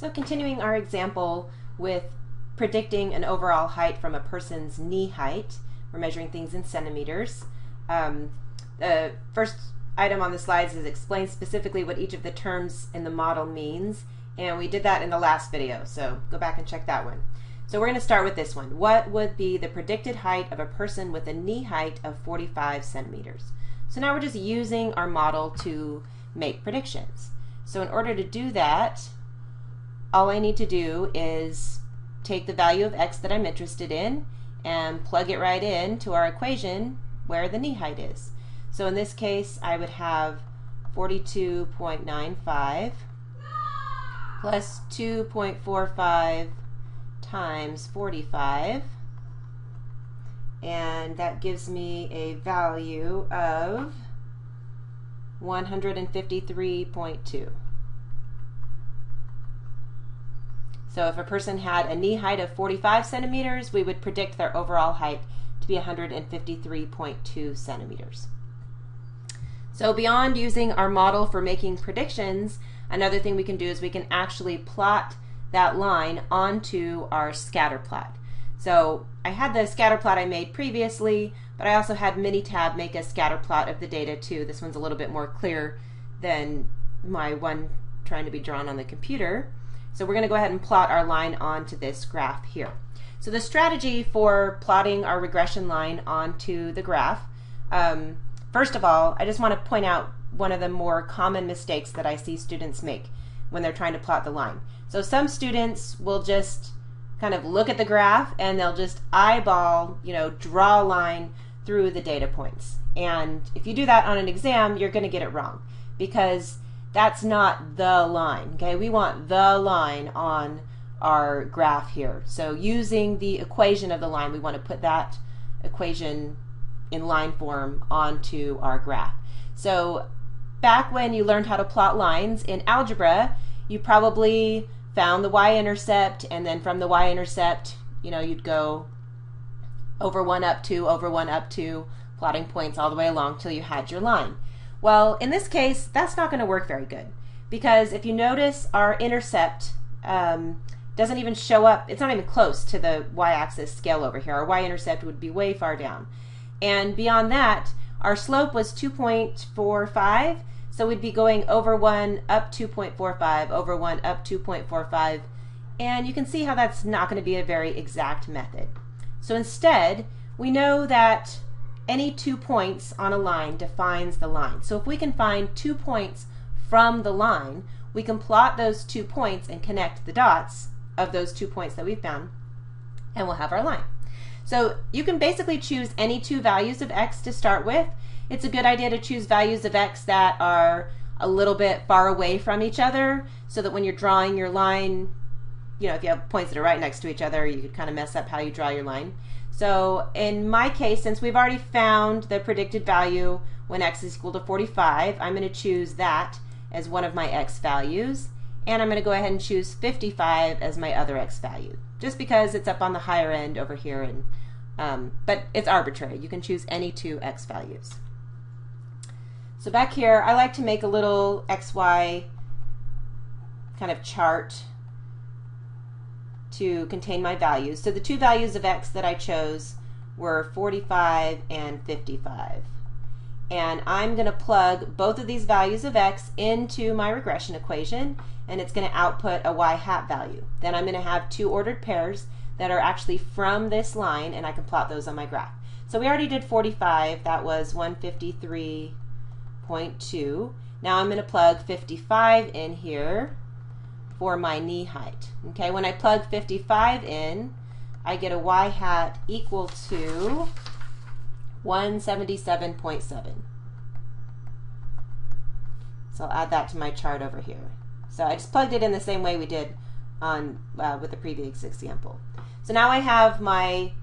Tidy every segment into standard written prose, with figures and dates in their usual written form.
So continuing our example with predicting an overall height from a person's knee height, we're measuring things in centimeters. The first item on the slides is explain specifically what each of the terms in the model means, and we did that in the last video, so go back and check that one. So we're going to start with this one. What would be the predicted height of a person with a knee height of 45 centimeters? So now we're just using our model to make predictions. So in order to do that, all I need to do is take the value of x that I'm interested in and plug it right in to our equation where the knee height is. So in this case, I would have 42.95 plus 2.45 times 45, and that gives me a value of 153.2. So if a person had a knee height of 45 centimeters, we would predict their overall height to be 153.2 centimeters. So beyond using our model for making predictions, another thing we can do is we can actually plot that line onto our scatter plot. So I had the scatter plot I made previously, but I also had Minitab make a scatter plot of the data too. This one's a little bit more clear than my one trying to be drawn on the computer. So we're going to go ahead and plot our line onto this graph here. So the strategy for plotting our regression line onto the graph, first of all, I just want to point out one of the more common mistakes that I see students make when they're trying to plot the line. So some students will just kind of look at the graph and they'll just eyeball, draw a line through the data points. And if you do that on an exam, you're going to get it wrong, because that's not the line, okay? We want the line on our graph here. So using the equation of the line, we want to put that equation in line form onto our graph. So back when you learned how to plot lines in algebra, you probably found the y-intercept, and then from the y-intercept, you'd go over 1 up 2, over 1 up 2, plotting points all the way along till you had your line. Well, in this case, that's not going to work very good, because if you notice, our intercept doesn't even show up. It's not even close to the y-axis scale over here. Our y-intercept would be way far down. And beyond that, our slope was 2.45, so we'd be going over 1 up 2.45, over 1 up 2.45, and you can see how that's not going to be a very exact method. So instead, we know that any 2 points on a line defines the line. So if we can find 2 points from the line, we can plot those 2 points and connect the dots of those 2 points that we found, and we'll have our line. So you can basically choose any 2 values of x to start with. It's a good idea to choose values of x that are a little bit far away from each other, so that when you're drawing your line, if you have points that are right next to each other, you could kind of mess up how you draw your line. So in my case, since we've already found the predicted value when x is equal to 45, I'm going to choose that as one of my x values, and I'm going to go ahead and choose 55 as my other x value, just because it's up on the higher end over here, and but it's arbitrary. You can choose any 2 x values. So back here, I like to make a little XY kind of chart to contain my values. So the 2 values of x that I chose were 45 and 55. And I'm going to plug both of these values of x into my regression equation, and it's going to output a y hat value. Then I'm going to have 2 ordered pairs that are actually from this line, and I can plot those on my graph. So we already did 45. That was 153.2. Now I'm going to plug 55 in here for my knee height. Okay, when I plug 55 in, I get a y hat equal to 177.7. So I'll add that to my chart over here. So I just plugged it in the same way we did on with the previous example. So now I have my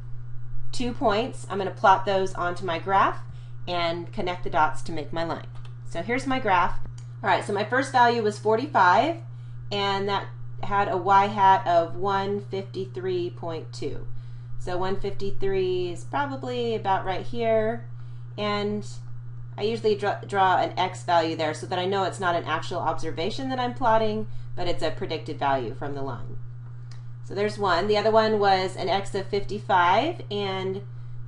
2 points. I'm going to plot those onto my graph and connect the dots to make my line. So here's my graph. All right, so my first value was 45, and that had a y hat of 153.2. So 153 is probably about right here, and I usually draw an X value there so that I know it's not an actual observation that I'm plotting, but it's a predicted value from the line. So there's one. The other one was an X of 55 and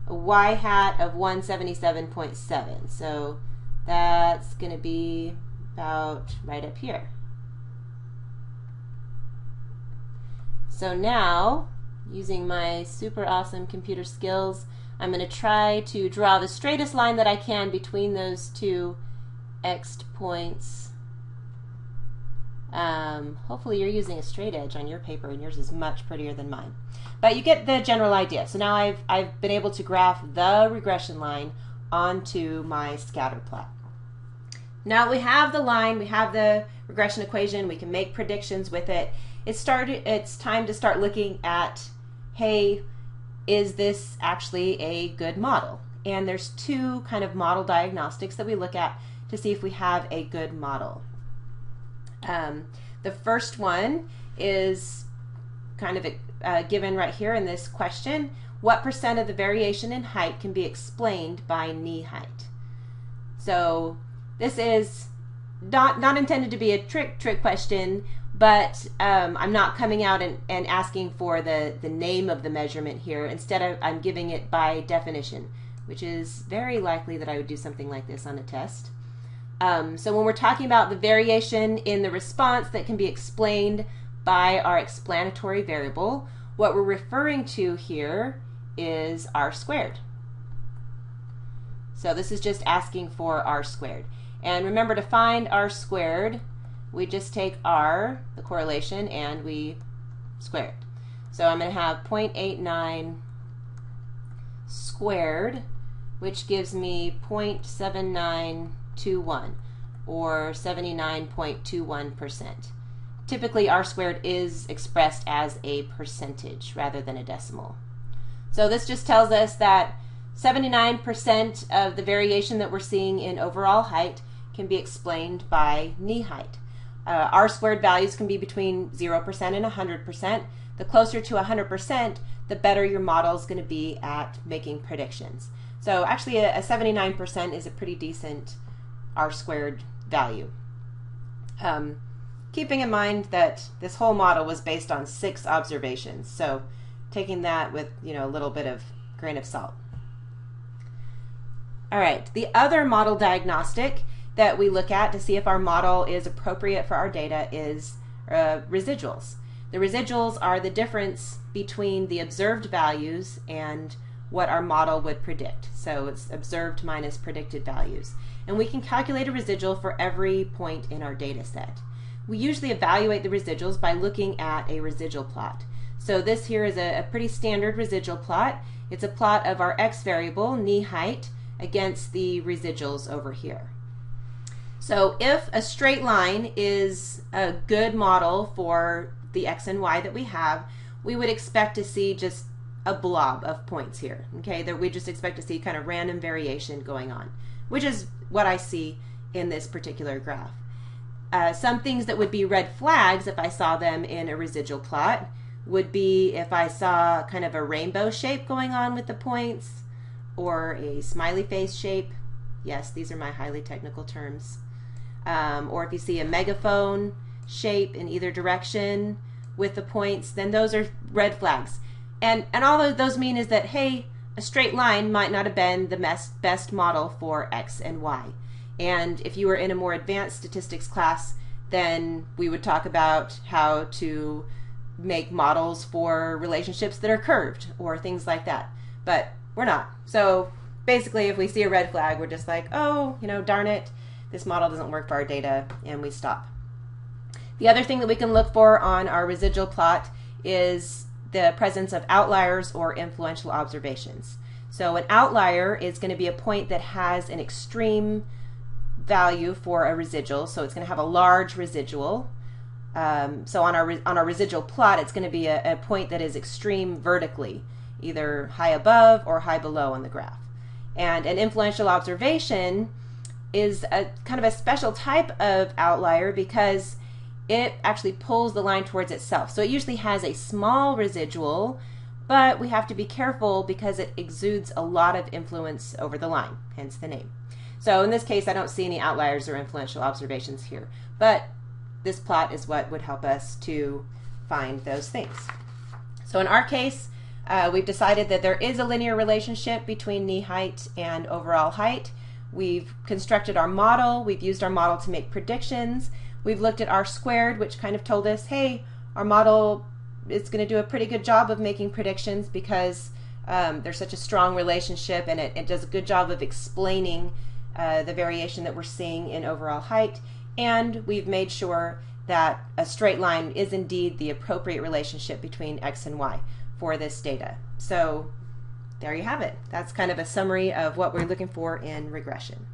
a Y hat of 177.7. So that's going to be about right up here. So now, using my super awesome computer skills, I'm going to try to draw the straightest line that I can between those two X points. Hopefully you're using a straight edge on your paper and yours is much prettier than mine. But you get the general idea. So now I've been able to graph the regression line onto my scatter plot. Now we have the line, we have the regression equation, we can make predictions with it. It's time to start looking at, hey, is this actually a good model? And there's two kind of model diagnostics that we look at to see if we have a good model. The first one is kind of given right here in this question. What % of the variation in height can be explained by knee height? So this is not intended to be a trick question, but I'm not coming out and asking for the name of the measurement here. Instead, I'm giving it by definition, which is very likely that I would do something like this on a test. So when we're talking about the variation in the response that can be explained by our explanatory variable, what we're referring to here is R squared. So this is just asking for R squared. And remember, to find R squared, we just take R, the correlation, and we square it. So I'm going to have 0.89 squared, which gives me 0.7921, or 79.21%. Typically, R squared is expressed as a percentage rather than a decimal. So this just tells us that 79% of the variation that we're seeing in overall height can be explained by knee height. R squared values can be between 0% and 100%. The closer to 100%, the better your model is going to be at making predictions. So actually a 79% is a pretty decent R squared value. Keeping in mind that this whole model was based on 6 observations, so taking that with a little bit of grain of salt. All right, the other model diagnostic that we look at to see if our model is appropriate for our data is residuals. The residuals are the difference between the observed values and what our model would predict. So it's observed minus predicted values. And we can calculate a residual for every point in our data set. We usually evaluate the residuals by looking at a residual plot. So this here is a pretty standard residual plot. It's a plot of our X variable, knee height, against the residuals over here. So if a straight line is a good model for the X and Y that we have, we would expect to see just a blob of points here, okay? That we just expect to see kind of random variation going on, which is what I see in this particular graph. Some things that would be red flags if I saw them in a residual plot would be if I saw kind of a rainbow shape going on with the points, or a smiley face shape. Yes, these are my highly technical terms. Or if you see a megaphone shape in either direction with the points, then those are red flags. And all of those mean is that, hey, a straight line might not have been the best model for X and Y. And if you were in a more advanced statistics class, then we would talk about how to make models for relationships that are curved or things like that. But we're not. So basically, if we see a red flag, we're just like, oh, darn it, this model doesn't work for our data, and we stop. The other thing that we can look for on our residual plot is the presence of outliers or influential observations. So an outlier is going to be a point that has an extreme value for a residual, so it's going to have a large residual. So on our residual plot, it's going to be a point that is extreme vertically, either high above or high below on the graph. And an influential observation is a kind of a special type of outlier because it actually pulls the line towards itself. So it usually has a small residual, but we have to be careful because it exudes a lot of influence over the line, hence the name. So in this case, I don't see any outliers or influential observations here, but this plot is what would help us to find those things. So in our case, we've decided that there is a linear relationship between knee height and overall height. We've constructed our model. We've used our model to make predictions. We've looked at R squared, which kind of told us, hey, our model is going to do a pretty good job of making predictions because there's such a strong relationship, and it does a good job of explaining the variation that we're seeing in overall height. And we've made sure that a straight line is indeed the appropriate relationship between X and Y for this data. So there you have it. That's kind of a summary of what we're looking for in regression.